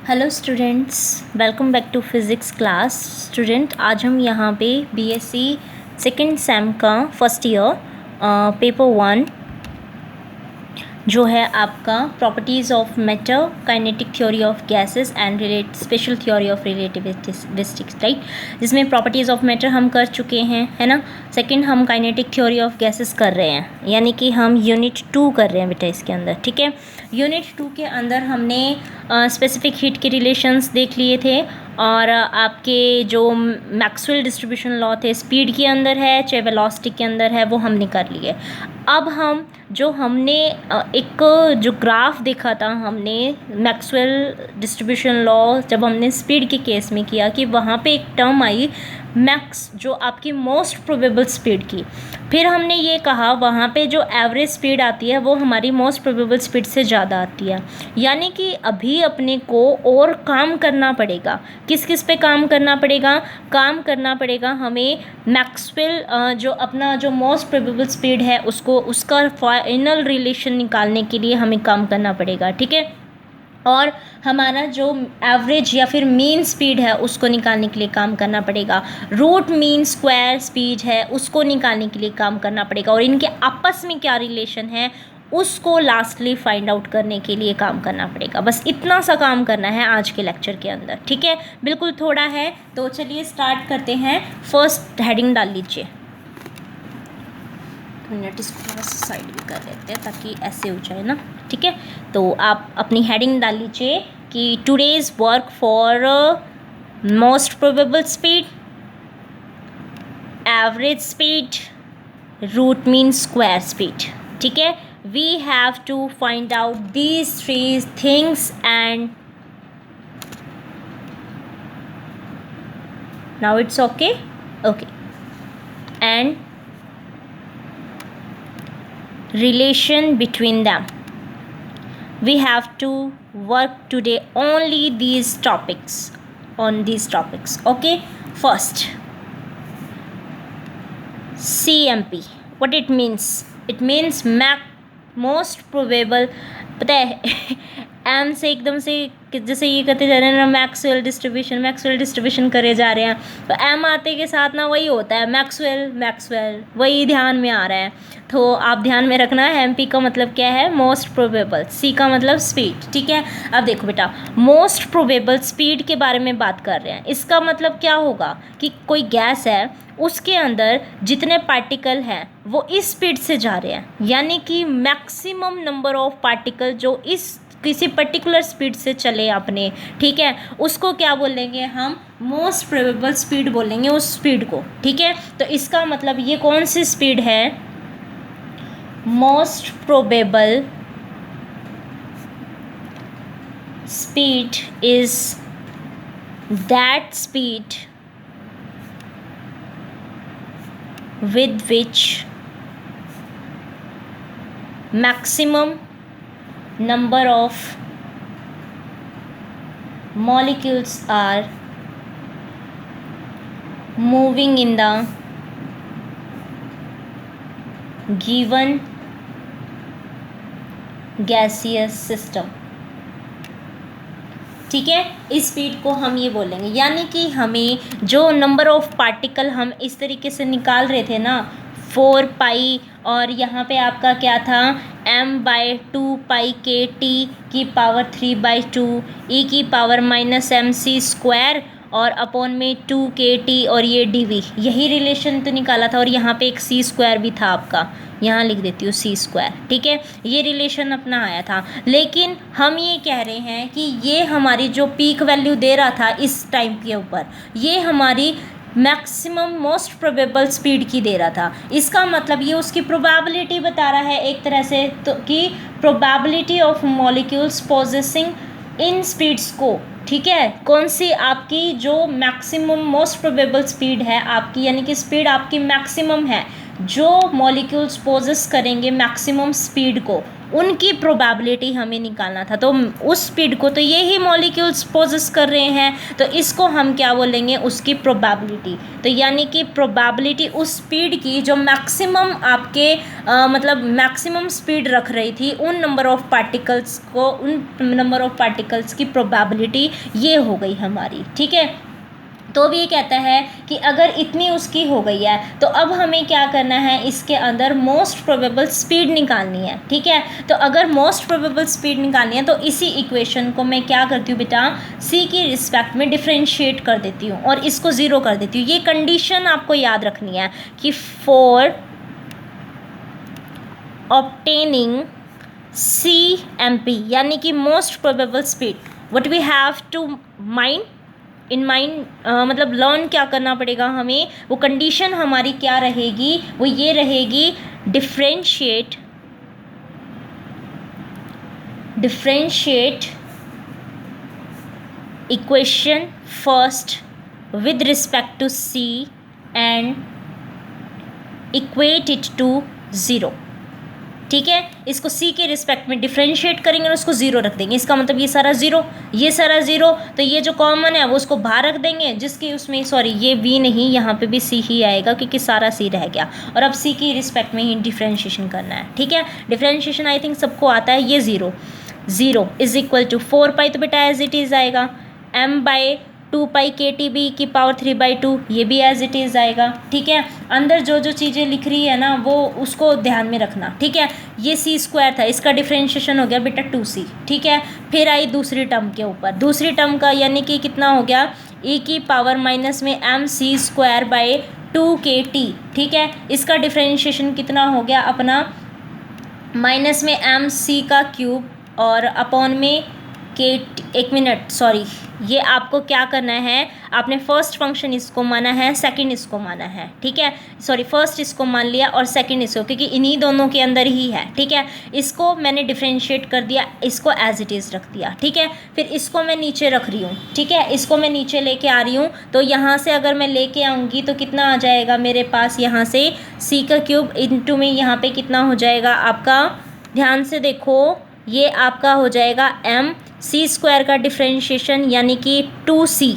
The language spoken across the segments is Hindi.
Hello students, welcome back to physics class. Student, आज हम यहाँ पे बीएससी सेकेंड सेम का फर्स्ट ईयर पेपर 1 जो है आपका properties of matter, kinetic theory of gases and special theory of relativistics, right, जिसमें प्रॉपर्टीज़ ऑफ मैटर हम कर चुके हैं, है ना। सेकंड हम काइनेटिक थ्योरी ऑफ गैसेस कर रहे हैं, यानी कि हम यूनिट 2 कर रहे हैं बेटा इसके अंदर, ठीक है। यूनिट 2 के अंदर हमने स्पेसिफिक हीट के रिलेशंस देख लिए थे और आपके जो मैक्सवेल डिस्ट्रीब्यूशन लॉ थे, स्पीड के अंदर है चाहे वेलोसिटी के अंदर है, वो हमने कर लिए। अब हमने एक जो ग्राफ देखा था, हमने मैक्सवेल डिस्ट्रीब्यूशन लॉ जब हमने स्पीड के केस में किया कि वहाँ पे एक टर्म आई मैक्स, जो आपकी मोस्ट प्रोबेबल स्पीड की। फिर हमने ये कहा वहाँ पे जो एवरेज स्पीड आती है वो हमारी मोस्ट प्रोबेबल स्पीड से ज़्यादा आती है, यानी कि अभी अपने को और काम करना पड़ेगा। किस किस पे काम करना पड़ेगा हमें मैक्सवेल जो अपना जो मोस्ट प्रोबेबल स्पीड है उसका फाइनल रिलेशन निकालने के लिए हमें काम करना पड़ेगा, ठीक है। और हमारा जो एवरेज या फिर मीन स्पीड है उसको निकालने के लिए काम करना पड़ेगा। रूट मीन स्क्वायर स्पीड है उसको निकालने के लिए काम करना पड़ेगा, और इनके आपस में क्या रिलेशन है उसको लास्टली फाइंड आउट करने के लिए काम करना पड़ेगा। बस इतना सा काम करना है आज के लेक्चर के अंदर, ठीक है। बिल्कुल थोड़ा है, तो चलिए स्टार्ट करते हैं। फर्स्ट हेडिंग डाल लीजिए, मिनट इसको थोड़ा सा साइड भी कर लेते हैं ताकि ऐसे हो जाए ना, ठीक है। तो आप अपनी हेडिंग डाल लीजिए कि today's work for most probable speed, average speed, root mean square speed, ठीक है। We have to find out these 3 things and now it's okay and relation between them. We have to work today only on these topics, okay. First, CMP, what it means most probable, पता है एम से एकदम से जैसे ये करते जा रहे हैं ना, मैक्सवेल डिस्ट्रीब्यूशन करे जा रहे हैं, तो एम आते के साथ ना वही होता है, मैक्सवेल वही ध्यान में आ रहा है। तो आप ध्यान में रखना है एमपी का मतलब क्या है, मोस्ट प्रोबेबल, सी का मतलब स्पीड, ठीक है। अब देखो बेटा, मोस्ट प्रोबेबल स्पीड के बारे में बात कर रहे हैं, इसका मतलब क्या होगा कि कोई गैस है उसके अंदर जितने पार्टिकल हैं वो इस स्पीड से जा रहे हैं, यानी कि मैक्सिमम नंबर ऑफ पार्टिकल जो इस किसी पर्टिकुलर स्पीड से चले अपने, ठीक है, उसको क्या बोलेंगे हम, मोस्ट प्रोबेबल स्पीड बोलेंगे उस स्पीड को, ठीक है। तो इसका मतलब ये कौन सी स्पीड है, most probable speed is that speed with which maximum number of molecules are moving in the given gaseous system, ठीक है। इस स्पीड को हम ये बोलेंगे, यानी कि हमें जो नंबर ऑफ पार्टिकल हम इस तरीके से निकाल रहे थे ना, 4 पाई, और यहाँ पे आपका क्या था, m/2 पाई के टी की पावर 3/2 e की पावर -mc², और अपॉन में 2kT, और ये dv, यही रिलेशन तो निकाला था। और यहाँ पे एक c² भी था आपका, यहाँ लिख देती हूँ c², ठीक है। ये रिलेशन अपना आया था, लेकिन हम ये कह रहे हैं कि ये हमारी जो पीक वैल्यू दे रहा था इस टाइम के ऊपर, ये हमारी मैक्सिमम मोस्ट प्रोबेबल स्पीड की दे रहा था। इसका मतलब ये उसकी प्रोबेबिलिटी बता रहा है एक तरह से, तो कि probability of molecules possessing in speeds को, ठीक है, कौन सी आपकी जो मैक्सिमम मोस्ट प्रोबेबल स्पीड है आपकी, यानी कि स्पीड आपकी मैक्सिमम है, जो मॉलिक्यूल्स पोजेस करेंगे मैक्सिमम स्पीड को, उनकी प्रोबेबिलिटी हमें निकालना था। तो उस स्पीड को तो ये ही मॉलिक्यूल्स पोजेस कर रहे हैं, तो इसको हम क्या बोलेंगे, उसकी प्रोबेबिलिटी। तो यानी कि प्रोबेबिलिटी उस स्पीड की जो मैक्सिमम आपके मतलब मैक्सिमम स्पीड रख रही थी, उन नंबर ऑफ पार्टिकल्स को, उन नंबर ऑफ पार्टिकल्स की प्रोबेबिलिटी ये हो गई हमारी। ठीक है, तो अब ये कहता है कि अगर इतनी उसकी हो गई है तो अब हमें क्या करना है, इसके अंदर मोस्ट प्रोबेबल स्पीड निकालनी है। ठीक है, तो अगर मोस्ट प्रोबेबल स्पीड निकालनी है तो इसी इक्वेशन को मैं क्या करती हूँ बेटा, सी की रिस्पेक्ट में डिफ्रेंशिएट कर देती हूँ और इसको ज़ीरो कर देती हूँ। ये कंडीशन आपको याद रखनी है कि फॉर ऑब्टेनिंग CMP यानी कि most probable speed, what we have to mind in mind, मतलब लर्न क्या करना पड़ेगा हमें, वो कंडीशन हमारी क्या रहेगी, वो ये रहेगी differentiate equation first with respect to C and equate it to zero. ठीक है, इसको C के रिस्पेक्ट में डिफ्रेंशिएट करेंगे और उसको ज़ीरो रख देंगे। इसका मतलब ये सारा ज़ीरो, ये सारा ज़ीरो, तो ये जो कॉमन है वो उसको बाहर रख देंगे, जिसकी उसमें सॉरी ये V नहीं, यहाँ पे भी C ही आएगा क्योंकि सारा C रह गया। और अब C की रिस्पेक्ट में ही डिफ्रेंशिएशन करना है। ठीक है, डिफ्रेंशिएशन आई थिंक सबको आता है। ये ज़ीरो इज इक्वल टू 4 पाई, तो बेटा एज इट इज़ आएगा, m/2 KT B की पावर 3/2, ये भी एज इट इज़ आएगा। ठीक है, अंदर जो जो चीज़ें लिख रही है ना वो उसको ध्यान में रखना। ठीक है, ये C² था, इसका डिफ्रेंशिएशन हो गया बेटा 2C। ठीक है, फिर आई दूसरी टर्म के ऊपर, दूसरी टर्म का यानी कि कितना हो गया, e की पावर माइनस में mc²/2 KT। ठीक है, इसका डिफ्रेंशिएशन कितना हो गया अपना, माइनस में mc³ और अपॉन में एक मिनट सॉरी, ये आपको क्या करना है, आपने फर्स्ट फंक्शन इसको माना है, सेकंड इसको माना है। ठीक है, सॉरी फर्स्ट इसको मान लिया और सेकंड इसको, क्योंकि इन्हीं दोनों के अंदर ही है। ठीक है, इसको मैंने डिफ्रेंशिएट कर दिया, इसको एज इट इज़ रख दिया। ठीक है, फिर इसको मैं नीचे रख रही हूँ। ठीक है, इसको मैं नीचे लेके आ रही हूँ, तो यहाँ से अगर मैं लेके आऊँगी तो कितना आ जाएगा मेरे पास, यहाँ से C³ इंटू में यहाँ पे कितना हो जाएगा आपका, ध्यान से देखो, ये आपका हो जाएगा mc² का डिफ्रेंशिएशन यानी कि 2C।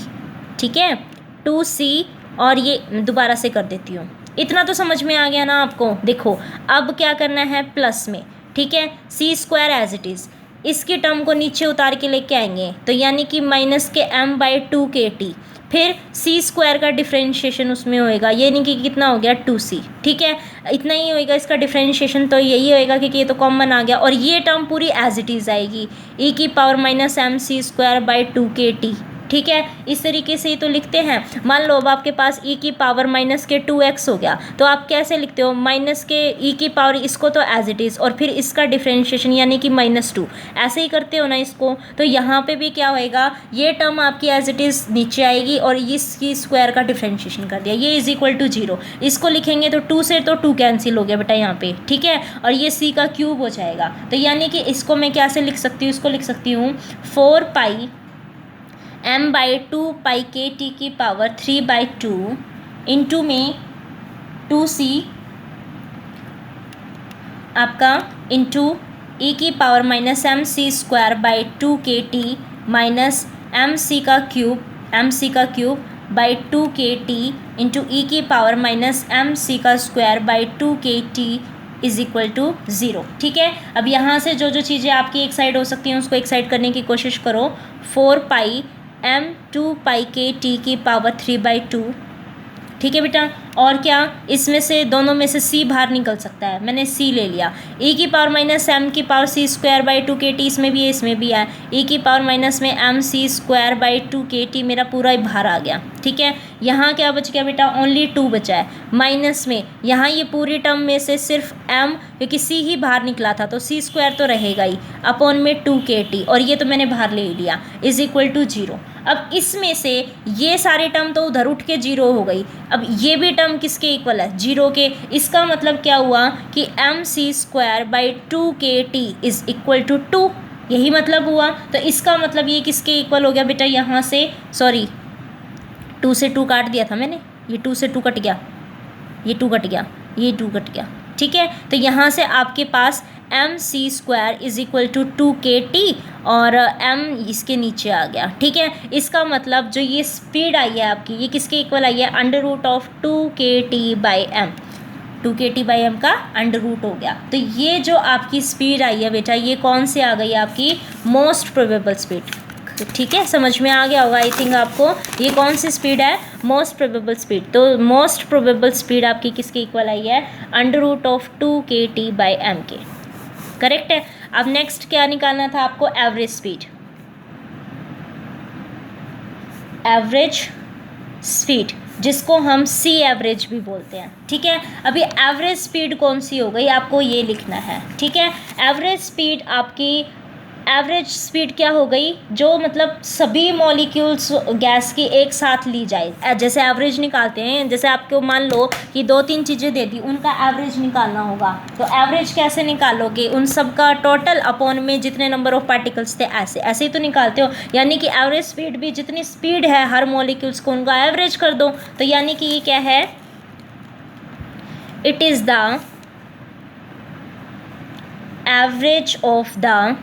ठीक है, 2C, और ये दोबारा से कर देती हूँ। इतना तो समझ में आ गया ना आपको। देखो अब क्या करना है, प्लस में। ठीक है, C² एज इट इज़, इसकी टर्म को नीचे उतार के लेके आएंगे, तो यानी कि माइनस के m/2 KT, फिर C² का डिफ्रेंशिएशन उसमें होएगा, यानी कि कितना हो गया 2C। ठीक है, इतना ही होएगा इसका डिफ्रेंशिएशन, तो यही होएगा क्योंकि ये तो कॉमन आ गया, और ये टर्म पूरी एज इट इज़ आएगी, e की पावर माइनस mc²/2 KT। ठीक है, इस तरीके से ही तो लिखते हैं। मान लो अब आपके पास e की पावर माइनस के 2x हो गया, तो आप कैसे लिखते हो, माइनस के e की पावर, इसको तो एज इट इज़, और फिर इसका डिफ्रेंशिएशन यानी कि -2, ऐसे ही करते हो ना इसको। तो यहाँ पे भी क्या होएगा, ये टर्म आपकी एज इट इज़ नीचे आएगी और इसकी स्क्वायर का डिफ्रेंशिएशन कर दिया, ये इज इक्वल टू 0। इसको लिखेंगे तो 2 से तो 2 कैंसिल हो गया बेटा यहाँ पे। ठीक है, और ये C³ हो जाएगा, तो यानी कि इसको मैं कैसे लिख सकती हूँ, इसको लिख सकती हूँ 4 m/2 पाई KT की पावर 3/2 इंटू में 2C आपका इंटू e की power minus mc²/2 KT minus mc³/2 KT into e की power minus mc²/2 KT is equal to 0। ठीक है, अब यहाँ से जो जो चीज़ें आपकी एक साइड हो सकती हैं उसको एक साइड करने की कोशिश करो। 4 m/2 KT की पावर 3/2। ठीक है बेटा, और क्या, इसमें से दोनों में से C बाहर निकल सकता है, मैंने C ले लिया। e की पावर माइनस m की पावर c²/2 KT, इसमें भी है इसमें भी है, e की पावर माइनस में mc²/2 KT मेरा पूरा ही बाहर आ गया। ठीक है, यहाँ क्या बच गया बेटा, ओनली 2 बचा है, माइनस में यहाँ ये पूरी टर्म में से सिर्फ m, क्योंकि C ही बाहर निकला था तो C² तो रहेगा ही, अपॉन में 2 KT, और ये तो मैंने बाहर ले लिया, इज इक्वल टू 0। अब इसमें से ये सारे टर्म तो उधर उठ के 0 हो गई, अब ये भी टर्म किसके इक्वल है, 0 के। इसका मतलब क्या हुआ कि mc²/2 KT is equal to 2, यही मतलब हुआ। तो इसका मतलब ये किसके इक्वल हो गया बेटा, यहाँ से सॉरी 2 से 2 काट दिया था मैंने, ये 2 से 2 कट गया, ये 2 कट गया, ये 2 कट गया। ठीक है। तो यहाँ से आपके पास mc² is equal to 2kT और m इसके नीचे आ गया, ठीक है। इसका मतलब जो ये स्पीड आई है आपकी, ये किसके इक्वल आई है, √2kT/m, 2kT/m का अंडर रूट हो गया। तो ये जो आपकी स्पीड आई है बेटा, ये कौन सी आ गई है आपकी, मोस्ट प्रोबेबल स्पीड, ठीक है। समझ में आ गया होगा आई थिंक आपको, ये कौन सी स्पीड है, मोस्ट प्रोबेबल स्पीड। तो मोस्ट प्रोबेबल स्पीड आपकी किसके इक्वल आई है, √2kT/m के, करेक्ट है। अब नेक्स्ट क्या निकालना था आपको, एवरेज स्पीड, एवरेज स्पीड जिसको हम सी एवरेज भी बोलते हैं, ठीक है। अभी एवरेज स्पीड कौन सी हो गई, आपको ये लिखना है, ठीक है। एवरेज स्पीड आपकी, एवरेज स्पीड क्या हो गई, जो मतलब सभी मॉलिक्यूल्स गैस की एक साथ ली जाए, जैसे एवरेज निकालते हैं, जैसे आपको मान लो कि 2-3 चीज़ें दे दी, उनका एवरेज निकालना होगा। तो एवरेज कैसे निकालोगे, उन सब का टोटल अपॉन में जितने नंबर ऑफ पार्टिकल्स थे, ऐसे ऐसे ही तो निकालते हो। यानी कि एवरेज स्पीड भी जितनी स्पीड है हर मॉलिक्यूल्स को, उनका एवरेज कर दो। तो यानी कि ये क्या है, it is the average of the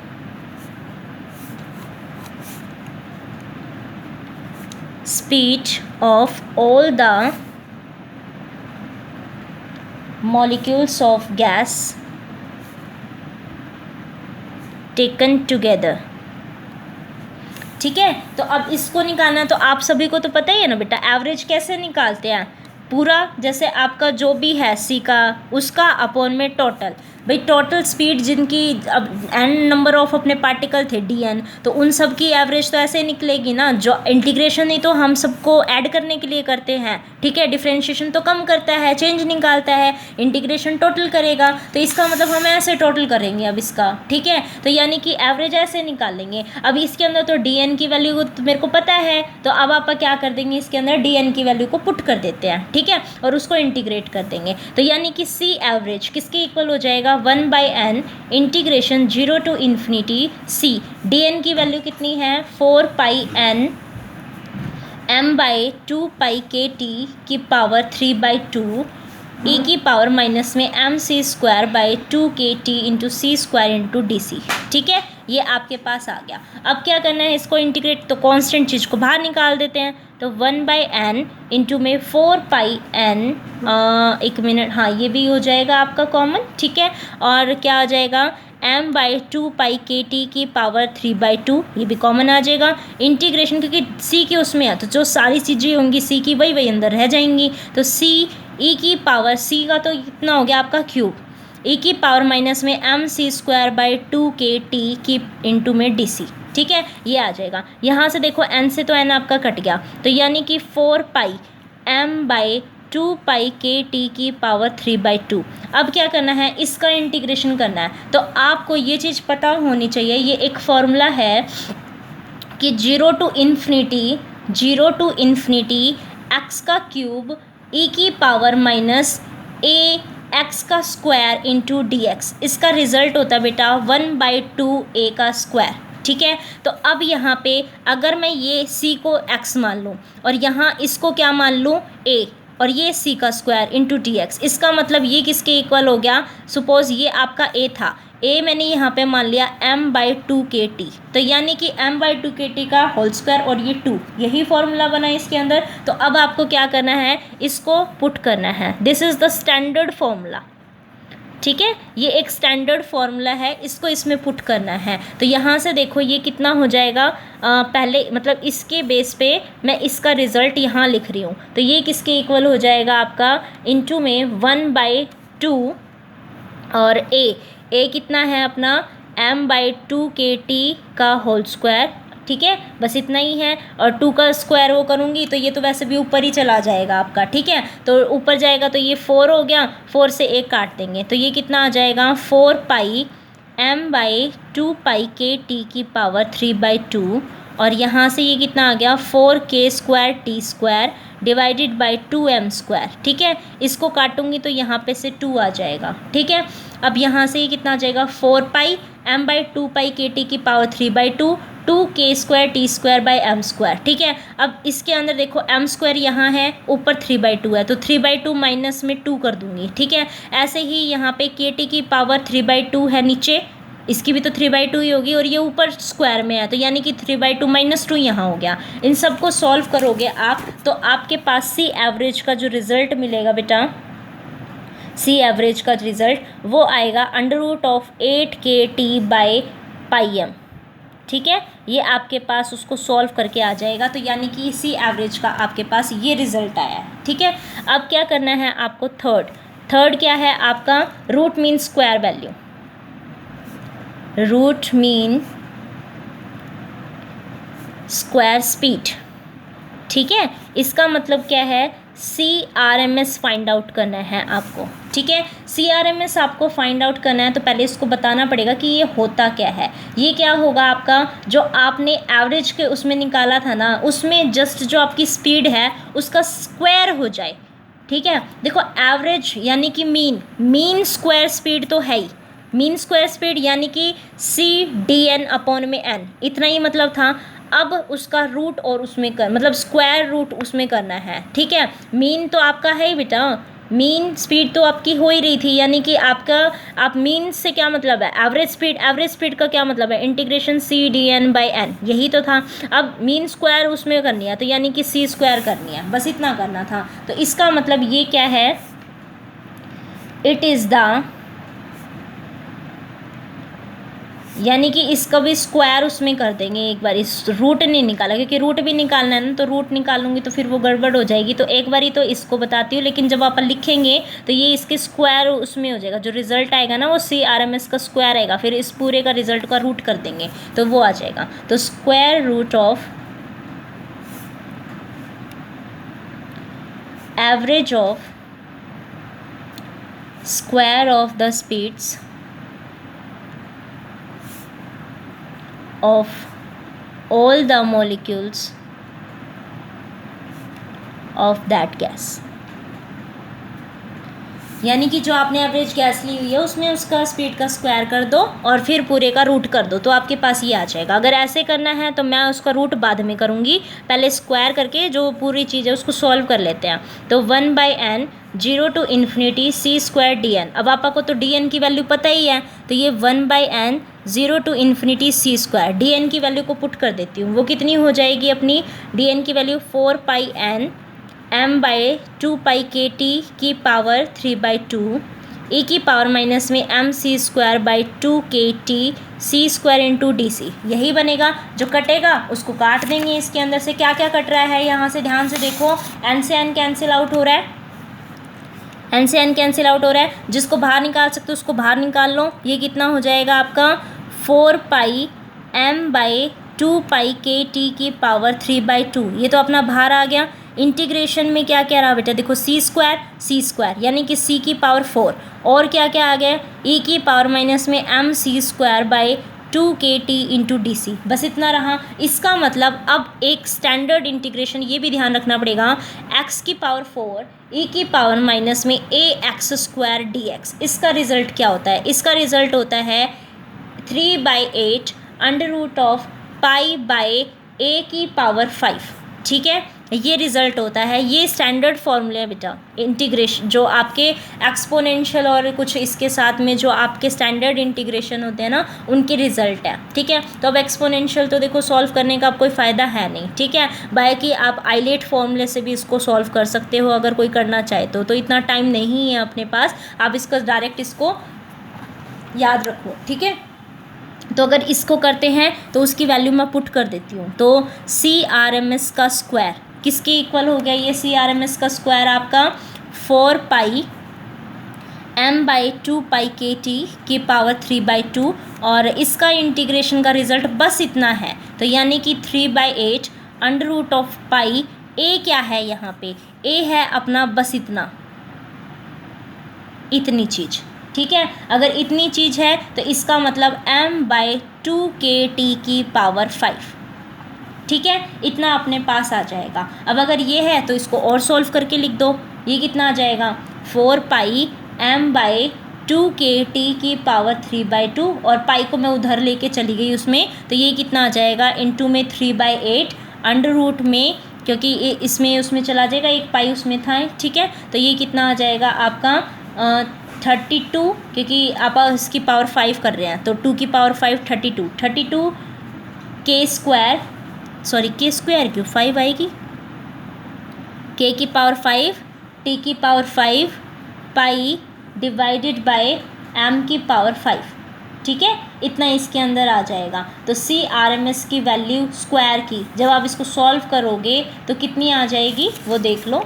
speed of all the molecules of gas taken together, ठीक है। तो अब इसको निकालना, तो आप सभी को तो पता ही है ना बेटा, एवरेज कैसे निकालते हैं, पूरा जैसे आपका जो भी है सी का, उसका अपॉन में टोटल, भाई टोटल स्पीड जिनकी अब n नंबर ऑफ अपने पार्टिकल थे dn, तो उन सब की एवरेज तो ऐसे निकलेगी ना। जो इंटीग्रेशन ही तो हम सबको ऐड करने के लिए करते हैं, ठीक है। डिफरेंशिएशन तो कम करता है, चेंज निकालता है, इंटीग्रेशन टोटल करेगा। तो इसका मतलब हम ऐसे टोटल करेंगे अब इसका, ठीक है। तो यानी कि एवरेज ऐसे निकालेंगे। अब इसके अंदर तो dn की वैल्यू तो मेरे को पता है, तो अब आप क्या कर देंगे, इसके अंदर dn की वैल्यू को पुट कर देते हैं, ठीक है, और उसको इंटीग्रेट कर देंगे। तो यानी कि सी एवरेज किसके इक्वल हो जाएगा, 1/n integration 0 to ∞ c, dn की वैल्यू कितनी है, 4πn m/2πkt की पावर 3/2 e की पावर माइनस में mc²/2kT into c² into D, ठीक है। ये आपके पास आ गया। अब क्या करना है, इसको इंटीग्रेट, तो कांस्टेंट चीज़ को बाहर निकाल देते हैं। तो 1/n इंटू में 4πn, एक मिनट, हाँ ये भी हो जाएगा आपका कॉमन, ठीक है। और क्या आ जाएगा, m/2πkt की पावर 3/2, ये भी कॉमन आ जाएगा। इंटीग्रेशन क्योंकि c की उसमें है, तो जो सारी चीज़ें होंगी c की वही अंदर रह जाएंगी। तो c e की पावर, c का तो इतना हो गया आपका क्यूब, e की पावर माइनस में mc²/2kT की इंटू में डी, ठीक है। ये आ जाएगा। यहाँ से देखो n से तो n आपका कट गया, तो यानी कि 4πm/2πkt की पावर 3/2। अब क्या करना है, इसका इंटीग्रेशन करना है। तो आपको ये चीज़ पता होनी चाहिए, ये एक फॉर्मूला है कि 0 to ∞ x का क्यूब e की पावर माइनस a x का स्क्वायर इंटू डी एक्स, इसका रिजल्ट होता है बेटा 1/2a का स्क्वायर, ठीक है। तो अब यहाँ पे अगर मैं ये c को x मान लूँ और यहाँ इसको क्या मान लूँ a, और ये c का स्क्वायर इंटू डी एक्स, इसका मतलब ये किसके इक्वल हो गया, सपोज ये आपका a था, a मैंने यहाँ पे मान लिया m/2kT, तो यानी कि m/2kT का होल स्क्वायर और ये 2, यही फॉर्मूला बना इसके अंदर। तो अब आपको क्या करना है, इसको पुट करना है, this is the standard formula, ठीक है। ये एक स्टैंडर्ड फॉर्मूला है, इसको इसमें पुट करना है। तो यहाँ से देखो ये कितना हो जाएगा, पहले मतलब इसके बेस पे मैं इसका रिज़ल्ट यहाँ लिख रही हूँ। तो ये किसके इक्वल हो जाएगा आपका, इंटू में 1/2 और a कितना है अपना m/2kT का होल स्क्वायर, ठीक है, बस इतना ही है। और 2 का स्क्वायर वो करूँगी तो ये तो वैसे भी ऊपर ही चला जाएगा आपका, ठीक है। तो ऊपर जाएगा तो ये 4 हो गया, 4 से 1 काट देंगे तो ये कितना आ जाएगा, 4πm/2πkt की पावर 3/2, और यहाँ से ये कितना आ गया 4k² t² divided by 2m²। ठीक है, इसको काटूंगी तो यहाँ पे से 2 आ जाएगा। ठीक है, अब यहाँ से ये कितना आ जाएगा 4 m/2 kt की पावर 3/2 2k² ठीक है, अब इसके अंदर देखो m² यहाँ है, ऊपर 3/2 है, तो 3/2 माइनस में 2 कर दूंगी। ठीक है, ऐसे ही यहाँ पे kt की पावर 3/2 है नीचे, इसकी भी तो 3/2 ही होगी, और ये ऊपर स्क्वायर में है, तो यानी कि 3/2 माइनस 2 यहाँ हो गया। इन सबको सॉल्व करोगे आप तो आपके पास सी एवरेज का जो रिजल्ट मिलेगा बेटा, सी एवरेज का रिजल्ट वो आएगा √8kt/πm। ठीक है, ये आपके पास उसको सॉल्व करके आ जाएगा, तो यानी कि सी एवरेज का आपके पास ये रिजल्ट आया है। ठीक है, अब क्या करना है आपको, थर्ड क्या है आपका, root mean square value, root mean square speed. ठीक है, इसका मतलब क्या है, CRMS फाइंड आउट करना है आपको। ठीक है, CRMS आपको फाइंड आउट करना है तो पहले इसको बताना पड़ेगा कि ये होता क्या है। ये क्या होगा आपका, जो आपने एवरेज के उसमें निकाला था ना, उसमें जस्ट जो आपकी स्पीड है उसका स्क्वायर हो जाए। ठीक है, देखो एवरेज यानी कि मीन स्क्वायर स्पीड तो है ही, मीन स्क्वायर स्पीड यानी कि CDN/n, इतना ही मतलब था। अब उसका रूट और उसमें मतलब स्क्वायर रूट उसमें करना है। ठीक है, मीन तो आपका है ही बेटा, मीन स्पीड तो आपकी हो ही रही थी, यानी कि आप मीन से क्या मतलब है, एवरेज स्पीड का क्या मतलब है, इंटीग्रेशन CDN/n, यही तो था। अब मीन स्क्वायर उसमें करनी है, तो यानी कि C² करनी है, बस इतना करना था। तो इसका मतलब ये क्या है, इट इज़ द, यानी कि इसका भी स्क्वायर उसमें कर देंगे एक बार। इस रूट नहीं निकाला, क्योंकि रूट भी निकालना है ना, तो रूट निकालूंगी तो फिर वो गड़बड़ हो जाएगी, तो एक बार ही तो इसको बताती हूँ, लेकिन जब आप लिखेंगे तो ये इसके स्क्वायर उसमें हो जाएगा, जो रिजल्ट आएगा ना वो CRMS का स्क्वायर आएगा, फिर इस पूरे का रिजल्ट का रूट कर देंगे तो वो आ जाएगा। तो square root of average of square of the speeds of all the molecules of that gas, यानी कि जो आपने एवरेज गैस ली हुई है उसमें उसका स्पीड का स्क्वायर कर दो और फिर पूरे का रूट कर दो, तो आपके पास ये आ जाएगा। अगर ऐसे करना है तो मैं उसका रूट बाद में करूँगी, पहले स्क्वायर करके जो पूरी चीज़ है उसको सॉल्व कर लेते हैं। तो 1/n 0 to ∞ C²dn। अब आपको तो dn की वैल्यू पता ही है, तो ये 1/n 0 to ∞ C², dn की वैल्यू को पुट कर देती हूँ, वो कितनी हो जाएगी अपनी dn की वैल्यू 4πn m/2 kt की पावर 3/2 e की पावर माइनस में mc²/2 kt C² × dc, यही बनेगा। जो कटेगा उसको काट देंगे। इसके अंदर से क्या क्या कट रहा है, यहाँ से ध्यान से देखो, n से n कैंसिल आउट हो रहा है, n से n कैंसिल आउट हो रहा है, जिसको बाहर निकाल सकते हो उसको बाहर निकाल लो। ये कितना हो जाएगा आपका 4πm/2 kt की पावर 3/2, ये तो अपना बाहर आ गया। इंटीग्रेशन में क्या क्या रहा बेटा, देखो C² यानी कि C की पावर 4, और क्या क्या आ गया, e की पावर माइनस में mc²/2 kt × dc, बस इतना रहा। इसका मतलब अब एक स्टैंडर्ड इंटीग्रेशन ये भी ध्यान रखना पड़ेगा, x की पावर 4 e की पावर माइनस में ax² dx, इसका रिजल्ट क्या होता है, इसका रिजल्ट होता है 3/8 √π/a की पावर 5। ठीक है, ये रिज़ल्ट होता है, ये स्टैंडर्ड फॉर्मूले है बेटा इंटीग्रेशन, जो आपके एक्सपोनेंशियल और कुछ इसके साथ में जो आपके स्टैंडर्ड इंटीग्रेशन होते हैं ना, उनके रिज़ल्ट है। ठीक है, तो अब एक्सपोनेंशियल तो देखो सॉल्व करने का अब कोई फ़ायदा है नहीं। ठीक है, बाकी आप आइलेट फॉर्मूले से भी इसको सॉल्व कर सकते हो अगर कोई करना चाहे तो इतना टाइम नहीं है अपने पास, आप इसका डायरेक्ट इसको याद रखो। ठीक है, तो अगर इसको करते हैं तो उसकी वैल्यू मैं पुट कर देती हूँ। तो CRMS का स्क्वायर किसके इक्वल हो गया, ये CRMS का स्क्वायर आपका 4πm/2 kt की पावर 3/2, और इसका इंटीग्रेशन का रिजल्ट बस इतना है, तो यानी कि 3/8 √π। a क्या है यहाँ पे, a है अपना बस इतनी चीज़। ठीक है, अगर इतनी चीज़ है तो इसका मतलब m/2 kt की पावर 5। ठीक है, इतना अपने पास आ जाएगा। अब अगर ये है तो इसको और सॉल्व करके लिख दो, ये कितना आ जाएगा 4πm/2kt⁴/2 और पाई को मैं उधर लेके चली गई उसमें, तो ये कितना आ जाएगा इनटू में 3/8 अंडर रूट में, क्योंकि इसमें उसमें चला जाएगा, एक पाई उसमें था, ठीक है। तो ये कितना आ जाएगा आपका 32, क्योंकि आप इसकी पावर 5 कर रहे हैं तो 2 की पावर 5 32 के स्क्वायर, सॉरी के स्क्वायर क्यों 5 आएगी, के की पावर 5 टी की power 5 pi divided by M की पावर 5, ठीक है, इतना इसके अंदर आ जाएगा। तो CRMS की वैल्यू स्क्वायर की जब आप इसको सॉल्व करोगे तो कितनी आ जाएगी वो देख लो।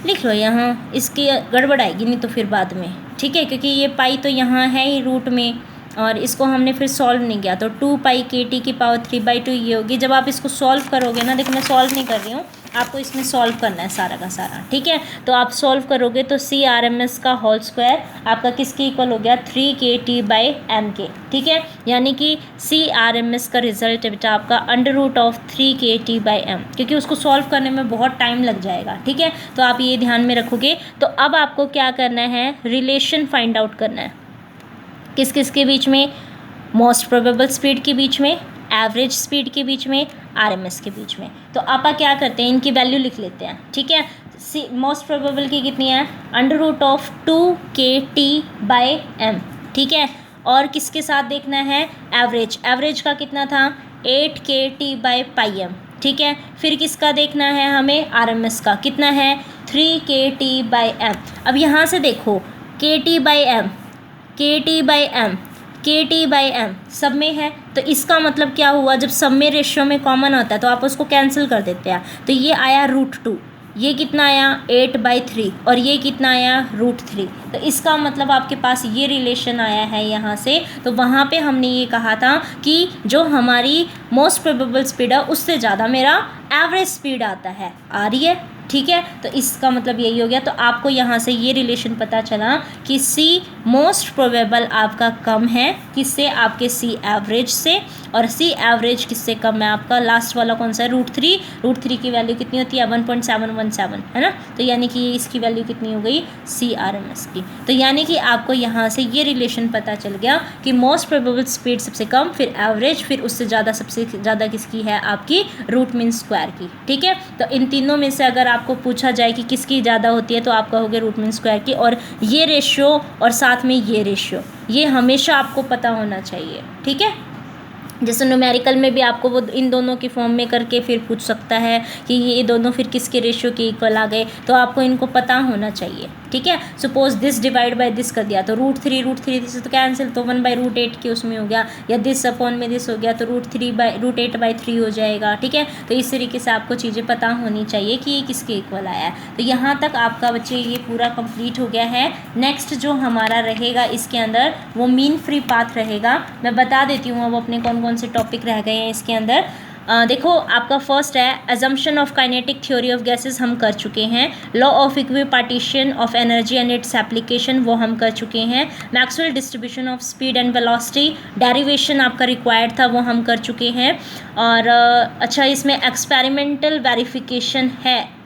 लिख लो यहाँ, इसकी गड़बड़ आएगी नहीं तो फिर बाद में, ठीक है, क्योंकि ये पाई तो यहाँ है ही रूट में और इसको हमने फिर सॉल्व नहीं किया, तो 2πkt⁴ 3/2 ये होगी। जब आप इसको सॉल्व करोगे ना, देखो मैं सॉल्व नहीं कर रही हूँ, आपको इसमें सॉल्व करना है सारा का सारा, ठीक है। तो आप सॉल्व करोगे तो CRMS का होल स्क्वायर आपका किसके इक्वल हो गया 3kt/m के, ठीक है, यानी कि CRMS का रिजल्ट है बेटा आपका √3kt/m, क्योंकि उसको सॉल्व करने में बहुत टाइम लग जाएगा, ठीक है। तो आप ये ध्यान में रखोगे। तो अब आपको क्या करना है, रिलेशन फाइंड आउट करना है, किस किस के बीच में, मोस्ट प्रोबेबल स्पीड के बीच में, एवरेज स्पीड के बीच में, RMS के बीच में। तो आप क्या करते हैं, इनकी वैल्यू लिख लेते हैं, ठीक है। मोस्ट प्रोबेबल की कितनी है √2kt/m, ठीक है। और किसके साथ देखना है, एवरेज का कितना था 8kt/m, ठीक है। फिर किसका देखना है हमें, RMS का कितना है 3kt/m। अब यहाँ से देखो kt/m सब में है, तो इसका मतलब क्या हुआ, जब सब में रेशियो में कॉमन होता है तो आप उसको कैंसिल कर देते हैं। तो ये आया √2, ये कितना आया 8/3 और ये कितना आया √3। तो इसका मतलब आपके पास ये रिलेशन आया है यहाँ से। तो वहाँ पे हमने ये कहा था कि जो हमारी मोस्ट प्रोबेबल स्पीड है उससे ज़्यादा मेरा एवरेज स्पीड आता है, आ रही है, ठीक है। तो इसका मतलब यही हो गया। तो आपको यहाँ से ये रिलेशन पता चला कि C मोस्ट प्रोबेबल आपका कम है किससे, आपके C एवरेज से, और C एवरेज किससे कम है, आपका लास्ट वाला कौन सा है √3 की वैल्यू कितनी होती है 1.717, है ना। तो यानी कि इसकी वैल्यू कितनी हो गई CRMS की। तो यानी कि आपको यहाँ से ये रिलेशन पता चल गया कि मोस्ट प्रोबेबल स्पीड सबसे कम, फिर एवरेज, फिर उससे ज़्यादा सबसे ज़्यादा किसकी है आपकी √m² की, ठीक है। तो इन तीनों में से अगर आपको पूछा जाए कि किसकी ज़्यादा होती है तो आप कहोगे √m² की। और ये रेशियो और साथ में ये रेशियो, ये हमेशा आपको पता होना चाहिए, ठीक है। जैसे न्यूमेरिकल में भी आपको वो इन दोनों की फॉर्म में करके फिर पूछ सकता है कि ये दोनों फिर किसके रेशियो के इक्वल आ गए, तो आपको इनको पता होना चाहिए, ठीक है। Suppose this divide by this कर दिया तो √3 से तो कैंसिल, तो 1/√8 के उसमें हो गया, या दिस अपॉन में दिस हो गया तो √8/3 हो जाएगा, ठीक है। तो इस तरीके से आपको चीज़ें पता होनी चाहिए कि ये किसके इक्वल आया है। तो यहाँ तक आपका बच्चे ये पूरा कंप्लीट हो गया है। नेक्स्ट जो हमारा रहेगा इसके अंदर वो मीन फ्री पाथ रहेगा। मैं बता देती हूँ अब अपने कौन कौन से टॉपिक रह गए हैं इसके अंदर। देखो आपका फर्स्ट है assumption of kinetic theory of gases, हम कर चुके हैं। Law of equipartition of energy and its application, वो हम कर चुके हैं। Maxwell distribution of speed and velocity derivation आपका रिक्वायर्ड था, वो हम कर चुके हैं। और अच्छा इसमें एक्सपेरिमेंटल वेरिफिकेशन है,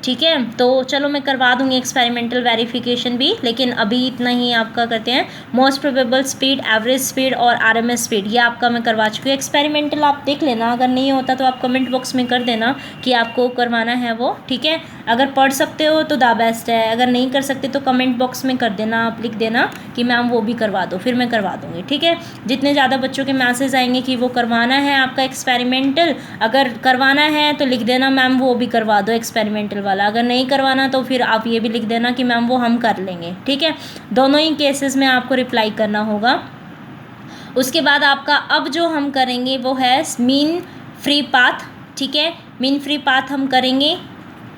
ठीक है। तो चलो मैं करवा दूंगी एक्सपेरिमेंटल वेरिफिकेशन भी, लेकिन अभी इतना ही आपका करते हैं। Most probable speed, average speed और RMS स्पीड, ये आपका मैं करवा चुकी हूँ। एक्सपेरिमेंटल आप देख लेना, अगर नहीं होता तो आप कमेंट बॉक्स में कर देना कि आपको करवाना है वो, ठीक है। अगर पढ़ सकते हो तो द बेस्ट है, अगर नहीं कर सकते तो कमेंट बॉक्स में कर देना, आप लिख देना कि मैम वो भी करवा दो, फिर मैं करवा दूँगी, ठीक है। जितने ज़्यादा बच्चों के मैसेज आएंगे कि वो करवाना है आपका एक्सपेरिमेंटल, अगर करवाना है तो लिख देना मैम वो भी करवा दो एक्सपेरिमेंटल वाला, अगर नहीं करवाना तो फिर आप ये भी लिख देना कि मैम वो हम कर लेंगे, ठीक है। दोनों ही केसेस में आपको रिप्लाई करना होगा। उसके बाद आपका अब जो हम करेंगे वो है मीन फ्री पाथ, ठीक है। मीन फ्री पाथ हम करेंगे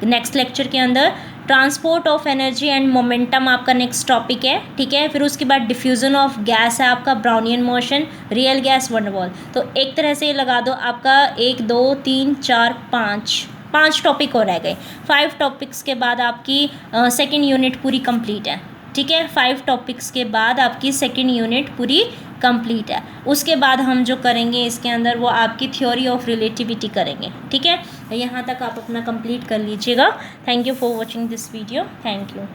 नेक्स्ट लेक्चर के अंदर। Transport of energy and momentum आपका नेक्स्ट टॉपिक है, ठीक है। फिर उसके बाद डिफ्यूज़न ऑफ गैस है आपका, Brownian motion, real gas, wonder wall. तो एक तरह से ये लगा दो आपका 1 2 3 4 5 टॉपिक और रह गए। 5 टॉपिक्स के बाद आपकी सेकेंड यूनिट पूरी कंप्लीट है, ठीक है। 5 टॉपिक्स के बाद आपकी सेकेंड यूनिट पूरी कंप्लीट है। उसके बाद हम जो करेंगे इसके अंदर वो आपकी थ्योरी ऑफ रिलेटिविटी करेंगे, ठीक है। यहाँ तक आप अपना कंप्लीट कर लीजिएगा। Thank you for watching this video. Thank you.